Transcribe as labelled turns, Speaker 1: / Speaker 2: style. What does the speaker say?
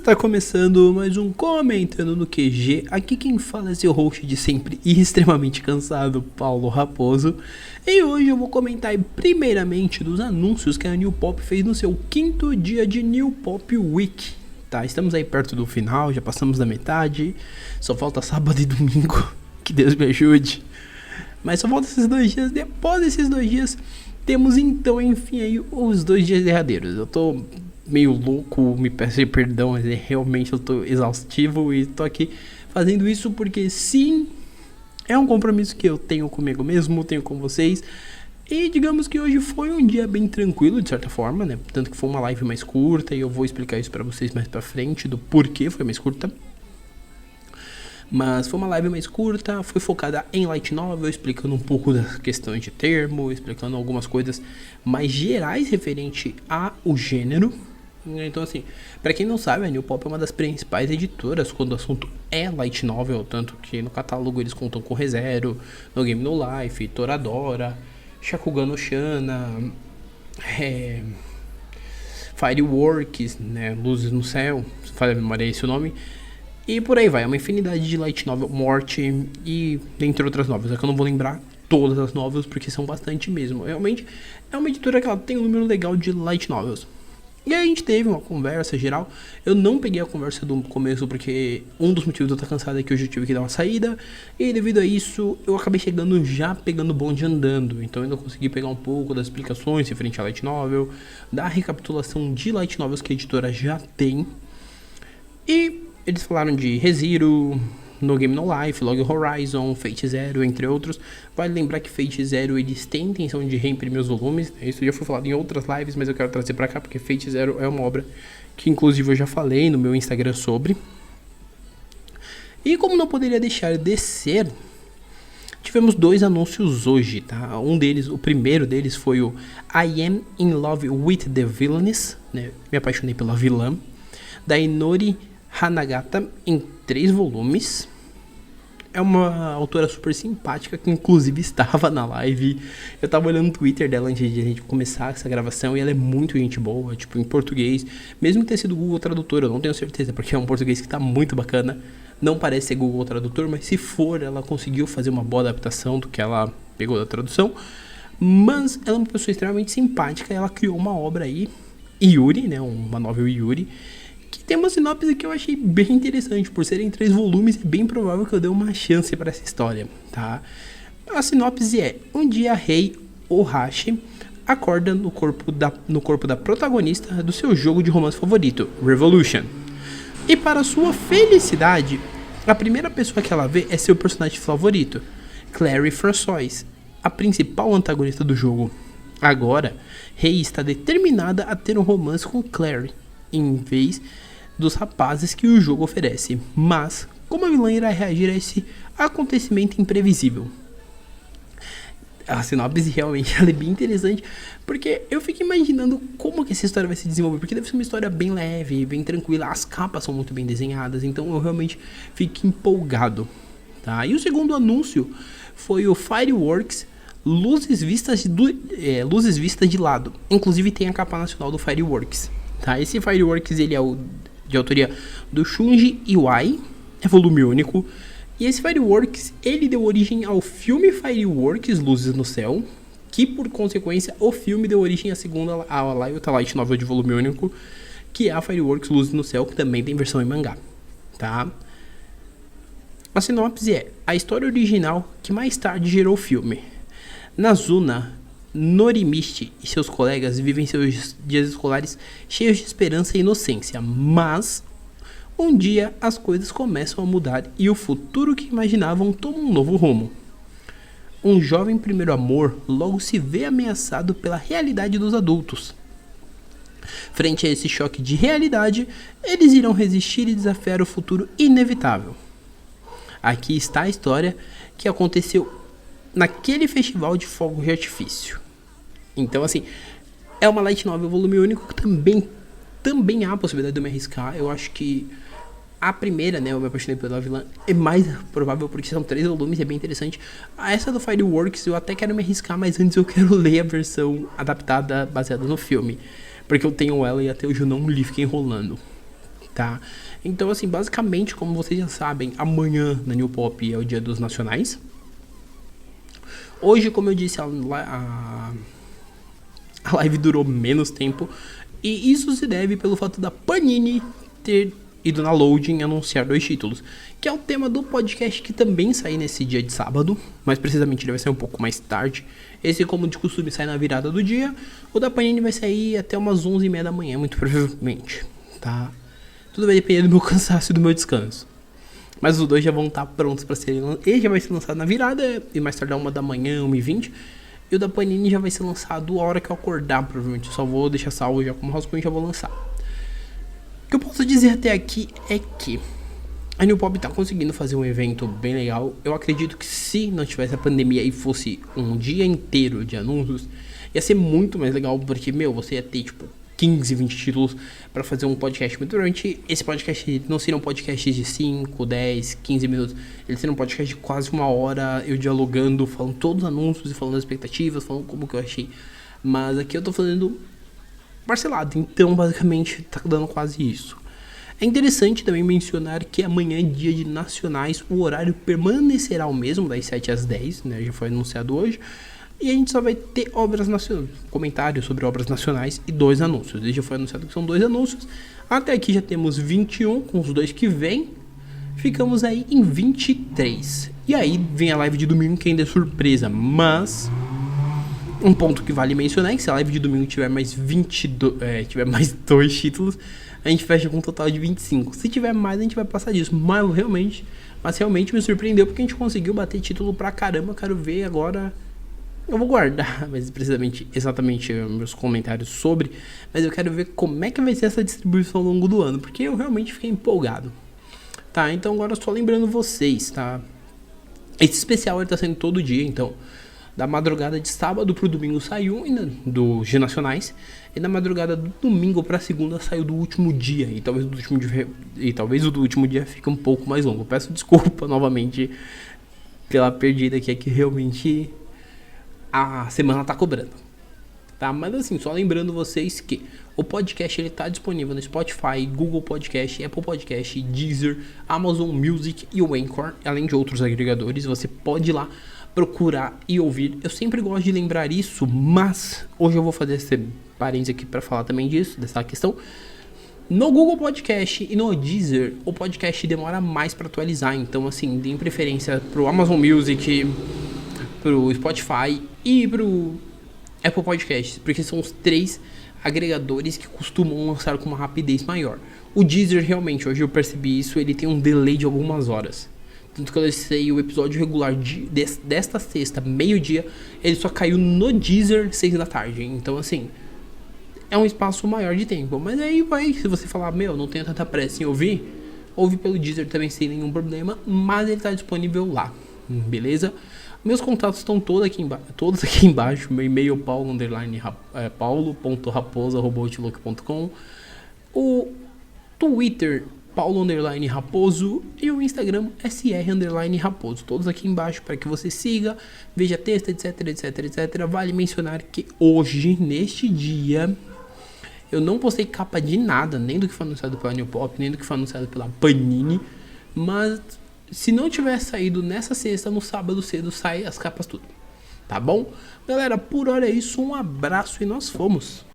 Speaker 1: Está começando mais um Comentando no QG. Aqui quem fala é seu host de sempre e extremamente cansado, Paulo Raposo. E hoje eu vou comentar primeiramente dos anúncios que a New Pop fez no seu 5º dia de New Pop Week. Tá, estamos aí perto do final, já passamos da metade. Só falta sábado e domingo, que Deus me ajude. Mas só falta esses 2 dias. Depois desses 2 dias, temos então, enfim, aí os 2 dias derradeiros. Eu tô meio louco, me peço perdão, mas realmente eu tô exaustivo e tô aqui fazendo isso porque sim, é um compromisso que eu tenho comigo mesmo, tenho com vocês. E digamos que hoje foi um dia bem tranquilo, de certa forma, né? Tanto que foi uma live mais curta e eu vou explicar isso pra vocês mais pra frente, do porquê foi mais curta. Mas foi uma live mais curta, foi focada em light novel, explicando um pouco das questões de termo, explicando algumas coisas mais gerais referente ao gênero. Então assim, pra quem não sabe, a New Pop é uma das principais editoras quando o assunto é light novel, tanto que no catálogo eles contam com ReZero, No Game No Life, Toradora, Shakugan no Shana, Fireworks, né, Luzes no Céu, se falha a memória é esse o nome. E por aí vai, é uma infinidade de light novel, Morte e entre outras novels. É que eu não vou lembrar todas as novels porque são bastante mesmo. Realmente é uma editora que ela tem um número legal de light novels. E aí a gente teve uma conversa geral. Eu não peguei a conversa do começo porque um dos motivos de eu estar cansado é que hoje eu tive que dar uma saída. E devido a isso eu acabei chegando já pegando o bonde andando. Então eu ainda consegui pegar um pouco das explicações referente a light novel, da recapitulação de light novels que a editora já tem. E eles falaram de ReZero, No Game No Life, Log Horizon, Fate Zero, entre outros. Vale lembrar que Fate Zero eles têm intenção de reimprimir os volumes. Isso já foi falado em outras lives, mas eu quero trazer pra cá porque Fate Zero é uma obra que inclusive eu já falei no meu Instagram sobre. E como não poderia deixar de ser, tivemos 2 anúncios hoje, tá? O primeiro deles foi o I Am In Love With The Villainess, né? Me apaixonei pela vilã, da Inori Hanagata, em 3 volumes. É uma autora super simpática que inclusive estava na live. Eu tava olhando no Twitter dela antes de a gente começar essa gravação e ela é muito gente boa, tipo, em português. Mesmo que tenha sido Google Tradutor, eu não tenho certeza, porque é um português que tá muito bacana. Não parece ser Google Tradutor, mas se for, ela conseguiu fazer uma boa adaptação do que ela pegou da tradução. Mas ela é uma pessoa extremamente simpática, ela criou uma obra aí, Yuri, né, uma novel Yuri, que tem uma sinopse que eu achei bem interessante. Por serem 3 volumes, é bem provável que eu dê uma chance para essa história, tá? A sinopse é: um dia Rei Ohashi acorda no corpo da protagonista do seu jogo de romance favorito, Revolution. E para sua felicidade, a primeira pessoa que ela vê é seu personagem favorito, Clary François, a principal antagonista do jogo. Agora, Rei está determinada a ter um romance com Clary, em vez dos rapazes que o jogo oferece. Mas como a vilã irá reagir a esse acontecimento imprevisível? A sinopse realmente ela é bem interessante, porque eu fico imaginando como que essa história vai se desenvolver, porque deve ser uma história bem leve, bem tranquila, as capas são muito bem desenhadas, então eu realmente fico empolgado, tá? E o segundo anúncio foi o Fireworks Luzes Vistas de Lado. Inclusive tem a capa nacional do Fireworks, tá? Esse Fireworks ele é de autoria do Shunji Iwai, é volume único. E esse Fireworks, ele deu origem ao filme Fireworks, Luzes no Céu, que por consequência o filme deu origem à segunda, a light novel de volume único, que é a Fireworks Luzes no Céu, que também tem versão em mangá, tá? A sinopse é a história original que mais tarde gerou o filme. Nazuna Norimichi e seus colegas vivem seus dias escolares cheios de esperança e inocência, mas um dia as coisas começam a mudar e o futuro que imaginavam toma um novo rumo. Um jovem primeiro amor logo se vê ameaçado pela realidade dos adultos. Frente a esse choque de realidade, eles irão resistir e desafiar o futuro inevitável. Aqui está a história que aconteceu naquele festival de fogos de artifício. Então assim, é uma light novel volume único que também há a possibilidade de eu me arriscar. Eu acho que a primeira, né, eu me apaixonei pela vilã, é mais provável porque são 3 volumes, é bem interessante. Essa do Fireworks eu até quero me arriscar, mas antes eu quero ler a versão adaptada baseada no filme, porque eu tenho ela e até hoje eu não li, fiquei enrolando. tá? Então, assim, basicamente, como vocês já sabem, amanhã na New Pop é o dia dos nacionais. Hoje, como eu disse, a live durou menos tempo. E isso se deve pelo fato da Panini ter ido na Loading anunciar 2 títulos, que é o tema do podcast que também sai nesse dia de sábado, mas precisamente ele vai sair um pouco mais tarde. Esse, como de costume, sai na virada do dia. O da Panini vai sair até umas 11h30 da manhã, muito provavelmente, tá? Tudo vai depender do meu cansaço e do meu descanso. Mas os dois já vão estar prontos para serem lançados. Ele já vai ser lançado na virada e mais tarde 1 da manhã, 1h20. E o da Panini já vai ser lançado a hora que eu acordar, provavelmente. Eu só vou deixar salvo já como rascunho e já vou lançar. O que eu posso dizer até aqui é que a New Pop tá conseguindo fazer um evento bem legal. Eu acredito que se não tivesse a pandemia e fosse um dia inteiro de anúncios, ia ser muito mais legal, porque, você ia ter, 15, 20 títulos pra fazer um podcast. Muito durante esse podcast não seria um podcast de 5, 10, 15 minutos. Ele seria um podcast de quase 1 hora, eu dialogando, falando todos os anúncios e falando as expectativas, falando como que eu achei. Mas aqui eu tô fazendo parcelado, então basicamente tá dando quase isso. É interessante também mencionar que amanhã é dia de nacionais, o horário permanecerá o mesmo, das 7 às 10, né, já foi anunciado hoje. E a gente só vai ter obras nacionais, comentários sobre obras nacionais e 2 anúncios. Desde já foi anunciado que são 2 anúncios. Até aqui já temos 21, com os 2 que vem. Ficamos aí em 23. E aí vem a live de domingo, que ainda é surpresa. Mas um ponto que vale mencionar é que se a live de domingo tiver mais 2 títulos, a gente fecha com um total de 25. Se tiver mais, a gente vai passar disso. Mas realmente me surpreendeu, porque a gente conseguiu bater título pra caramba. Quero ver agora. Eu vou guardar exatamente meus comentários sobre, mas eu quero ver como é que vai ser essa distribuição ao longo do ano, porque eu realmente fiquei empolgado. Tá, então agora só lembrando vocês, tá? Esse especial ele tá sendo todo dia, então da madrugada de sábado pro domingo saiu do G Nacionais, e da madrugada do domingo pra segunda saiu do último dia, e talvez o do último dia fique um pouco mais longo. Eu peço desculpa novamente pela perdida aqui, é que realmente a semana tá cobrando, tá? Mas assim, só lembrando vocês que o podcast ele tá disponível no Spotify, Google Podcast, Apple Podcast, Deezer, Amazon Music e o Anchor, além de outros agregadores. Você pode ir lá procurar e ouvir. Eu sempre gosto de lembrar isso, mas hoje eu vou fazer esse parênteses aqui para falar também dessa questão. No Google Podcast e no Deezer, o podcast demora mais para atualizar, então assim, deem preferência pro Amazon Music, pro Spotify e pro Apple Podcasts, porque são os 3 agregadores que costumam lançar com uma rapidez maior. O Deezer, realmente, hoje eu percebi isso, ele tem um delay de algumas horas. Tanto que eu lancei o episódio regular desta sexta, meio-dia, ele só caiu no Deezer 6 da tarde. Então, assim, é um espaço maior de tempo. Mas aí se você falar, não tenho tanta pressa em ouvir, ouve pelo Deezer também sem nenhum problema, mas ele está disponível lá, beleza? Meus contatos estão todos aqui embaixo. Meu e-mail paulo_raposo@outlook.com, o Twitter paulo_raposo e o Instagram sr_raposo. Todos aqui embaixo para que você siga, veja texto, etc. Vale mencionar que hoje, neste dia, eu não postei capa de nada, nem do que foi anunciado pela New Pop, nem do que foi anunciado pela Panini, mas se não tiver saído nessa sexta, no sábado cedo sai as capas tudo, tá bom? Galera, por hora é isso, um abraço e nós fomos!